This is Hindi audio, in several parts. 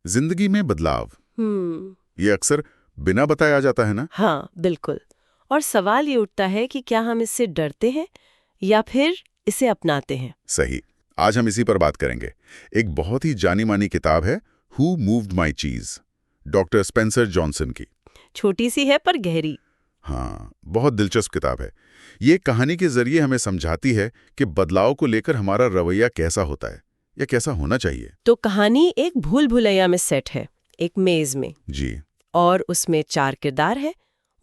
जिंदगी में बदलाव, हम्म। ये अक्सर बिना बताए आ जाता है ना? हाँ, बिल्कुल। और सवाल ये उठता है कि क्या हम इससे डरते हैं या फिर इसे अपनाते हैं। सही। आज हम इसी पर बात करेंगे। एक बहुत ही जानी मानी किताब है हु मूव्ड माई चीज, डॉक्टर स्पेंसर जॉनसन की। छोटी सी है पर गहरी। हाँ, बहुत दिलचस्प किताब है। ये कहानी के जरिए हमें समझाती है कि बदलाव को लेकर हमारा रवैया कैसा होता है या कैसा होना चाहिए। तो कहानी एक भूल भुलैया में सेट है, एक मेज में, जी। और उसमें 4 किरदार है।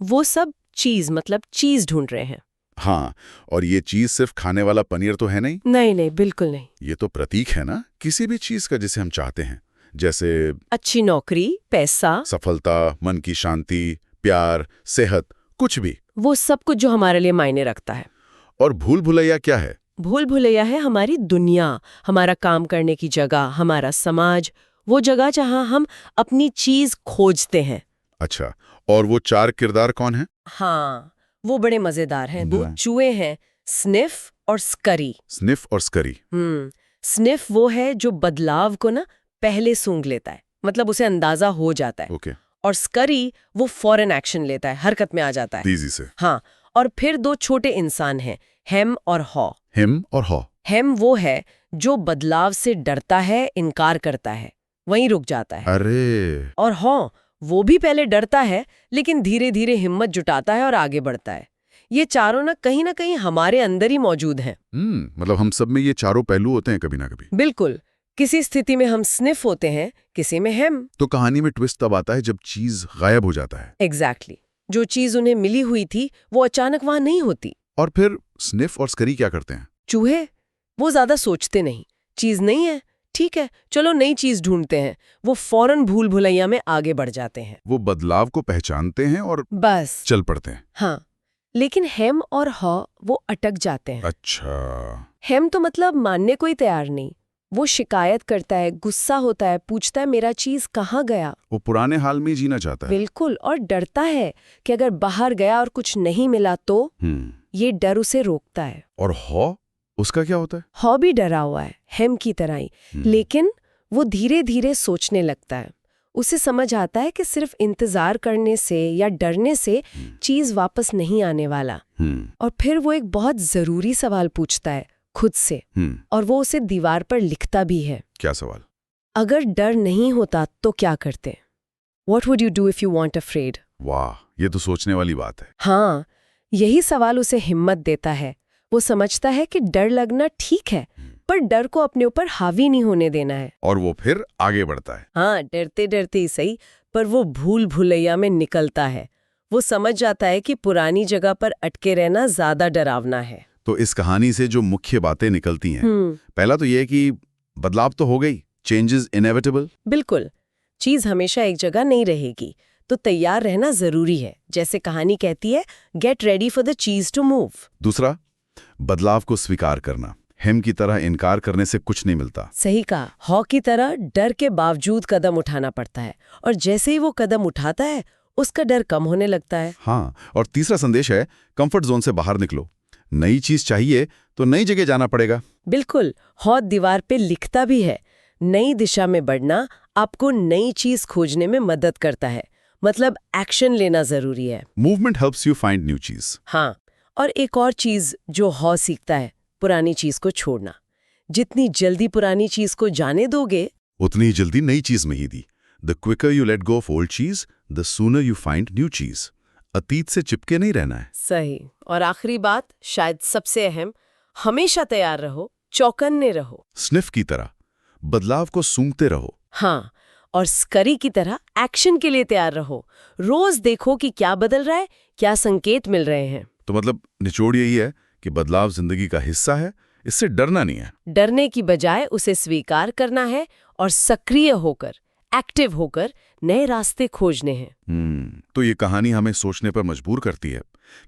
वो सब चीज मतलब चीज ढूंढ रहे हैं। हाँ, और ये चीज सिर्फ खाने वाला पनीर तो है नहीं। नहीं नहीं, बिल्कुल नहीं। ये तो प्रतीक है ना, किसी भी चीज का जिसे हम चाहते हैं, जैसे अच्छी नौकरी, पैसा, सफलता, मन की शांति, प्यार, सेहत, कुछ भी। वो सब कुछ जो हमारे लिए मायने रखता है। और भूल भुलैया क्या है? भूल भुलैया है हमारी दुनिया, हमारा काम करने की जगह, हमारा समाज, वो जगह जहां हम अपनी चीज खोजते हैं। अच्छा, और वो 4 किरदार कौन हैं? हाँ, वो बड़े मजेदार हैं। वो हाँ। चूहे हैं, स्निफ और स्करी। स्निफ और स्करी। स्निफ वो है जो बदलाव को ना पहले सूंघ लेता है, मतलब उसे अंदाजा हो जाता है। ओके। और स्करी वो फौरन एक्शन लेता है, हरकत में आ जाता है। तेजी से। हाँ, और फिर 2 छोटे इंसान हैं, हेम और हॉ। हिम और हॉ। हेम वो है जो बदलाव से डरता है, इनकार करता है, वहीं रुक जाता है। अरे। और हॉ वो भी पहले डरता है, लेकिन धीरे धीरे हिम्मत जुटाता है और आगे बढ़ता है। ये चारों ना कहीं हमारे अंदर ही मौजूद हैं। मतलब हम सब में ये चारों पहलू होते हैं कभी ना कभी। बिल्कुल। किसी स्थिति में हम स्निफ होते हैं, किसी में हेम। तो कहानी में ट्विस्ट तब आता है जब चीज गायब हो जाता है। एग्जैक्टली। जो चीज उन्हें मिली हुई थी वो अचानक वहां नहीं होती। और फिर स्निफ और स्करी क्या करते हैं? चूहे वो ज्यादा सोचते नहीं, चीज नहीं है, ठीक है चलो नई चीज ढूंढते हैं। वो फौरन भूल भुलैया में आगे बढ़ जाते हैं। वो बदलाव को पहचानते हैं और बस चल पड़ते हैं। हाँ, लेकिन हेम और हॉ वो अटक जाते हैं। अच्छा। हेम तो मतलब मानने को ही तैयार नहीं। वो शिकायत करता है, गुस्सा होता है, पूछता है मेरा चीज कहाँ गया। वो पुराने हाल में ही जीना चाहता है। बिल्कुल, और डरता है कि अगर बाहर गया और कुछ नहीं मिला तो। ये डर उसे रोकता है। और हॉ, उसका क्या होता है? हॉ भी डरा हुआ है, हेम की तरह ही, लेकिन वो धीरे धीरे सोचने लगता है। उसे समझ आता है कि सिर्फ इंतजार करने से या डरने से चीज वापस नहीं आने वाला। और फिर वो एक बहुत जरूरी सवाल पूछता है खुद से, और वो उसे दीवार पर लिखता भी है। क्या सवाल? अगर डर नहीं होता तो क्या करते? What would you do if you weren't afraid? वाह, ये तो सोचने वाली बात है। हाँ, यही सवाल उसे हिम्मत देता है। वो समझता है कि डर लगना ठीक है, पर डर को अपने ऊपर हावी नहीं होने देना है। और वो फिर आगे बढ़ता है। हाँ, डरते डरते ही सही, पर वो भूल भुलैया में निकलता है। वो समझ जाता है कि पुरानी जगह पर अटके रहना ज्यादा डरावना है। तो इस कहानी से जो मुख्य बातें निकलती हैं, पहला तो ये है कि बदलाव तो हो गई, चेंज इज इनएविटेबल। बिल्कुल, चीज हमेशा एक जगह नहीं रहेगी, तो तैयार रहना जरूरी है। जैसे कहानी कहती है, गेट रेडी फॉर द चीज टू मूव। दूसरा, बदलाव को स्वीकार करना। हेम की तरह इनकार करने से कुछ नहीं मिलता। सही कहा, हॉ की तरह डर के बावजूद कदम उठाना पड़ता है, और जैसे ही वो कदम उठाता है उसका डर कम होने लगता है। हाँ, और तीसरा संदेश है, कंफर्ट जोन से बाहर निकलो। नई चीज चाहिए तो नई जगह जाना पड़ेगा। बिल्कुल, हॉ दीवार पे लिखता भी है, नई दिशा में बढ़ना आपको नई चीज खोजने में मदद करता है, मतलब एक्शन लेना जरूरी है। Movement helps you find new चीज। हाँ, और एक और चीज जो हॉ सीखता है, पुरानी चीज को छोड़ना। जितनी जल्दी पुरानी चीज को जाने दोगे, उतनी ही जल्दी नई चीज में ही दी। The quicker you let go of old cheese, the sooner you find new cheese. अतीत से चिपके नहीं रहना है। सही। और आखिरी बात, शायद सबसे अहम, हमेशा तैयार रहो, चौकन्ने रहो। स्निफ की तरह बदलाव को सूंघते रहो। हाँ, और स्करी की तरह एक्शन के लिए तैयार रहो। रोज देखो कि क्या बदल रहा है, क्या संकेत मिल रहे हैं। तो मतलब निचोड़ यही है कि बदलाव जिंदगी का हिस्सा है, इससे डरना नहीं है। डरने की बजाय उसे स्वीकार करना है और सक्रिय होकर, एक्टिव होकर नए रास्ते खोजने हैं। तो ये कहानी हमें सोचने पर मजबूर करती है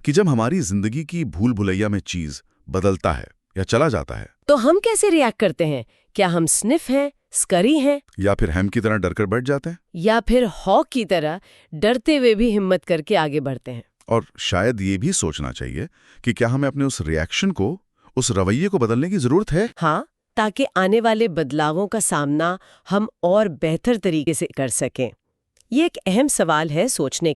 कि जब हमारी जिंदगी की भूल भुलैया में चीज बदलता है या चला जाता है, तो हम कैसे रिएक्ट करते हैं? क्या हम स्निफ हैं, स्करी हैं, या फिर हेम की तरह डरकर बैठ जाते हैं, या फिर हॉ की तरह डरते हुए भी हिम्मत करके आगे बढ़ते हैं? और शायद ये भी सोचना चाहिए कि क्या हमें अपने उस रिएक्शन को, उस रवैये को बदलने की जरूरत है। हाँ, ताकि आने वाले बदलावों का सामना हम और बेहतर तरीके से कर सकें? ये एक अहम सवाल है सोचने